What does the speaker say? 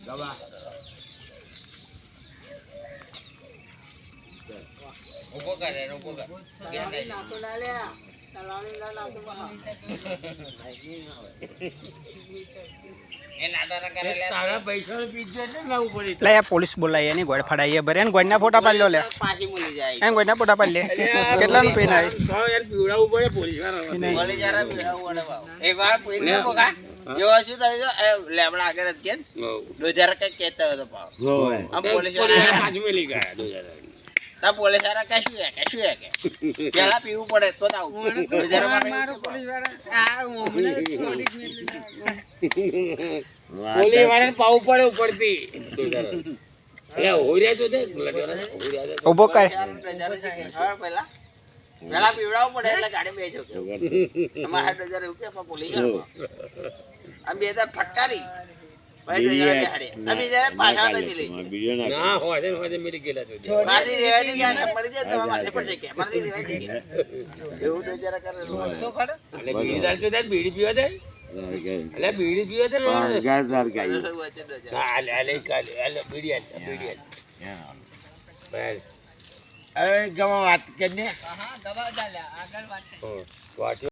ગવા ઉભો કરે ઉભો કર નાખો ના લે તલાણી ના નાખો એ નાડા કરે લે તારા પૈસા પીજે ને લાવવું પડે લે આ પોલીસ બોલાય એની ગોળ ફડાઈએ ભરે ને ગોળના ફોટા પાડી લો લે પાછી મળી જાય એમ ગોળના ફોટા પાડી લે કેટલાનું પેન આવે યાર પીવડાવવું પડે પોલીસ વાળા મળી જરા પીડાવું પડે બાપ એક વાર પૂછને પોકા જેવો શું થયું એ લેબડા આગળ જ કે 2000 કઈ કહેતો હતો પાવ આમ પોલીસ વાળા પાછું મેલી ગયા 2000 તા પોલીસ વાળા કશું હે કે પેલા પીવું પડે તો જ આવું 2000 માં મારો પોલીસ વાળા આ ઓમને પોલીસ ને પોલીસ વાળાને પાવું પડે ઉપરથી 2000 અરે હોર્યા તો દે ઉભો કર પેલા પીવડાવવું પડે એટલે ગાડી બેજો અમારે 2000 એવું કે પોલીસ આમ 2000 ફટકારી ભાઈ 2000 બેહાડે આ બીજા પાછા નથી લઈ ના હોય મેલી ગયેલા તો મારી રેવાડી ગયા મરી જાય તો માથે પડશે કે મારી રેવાડી ગયા એવું 2000 કરે તો ખડ એટલે બીડી દાલ તો દે બીડી પીવા દે એટલે બીડી પીવા દે ગાર ગાઈ આલે બીડી બસ હવે ગવા વાત કરીને હા દવા ચાલ્યા આગળ વાત વાટ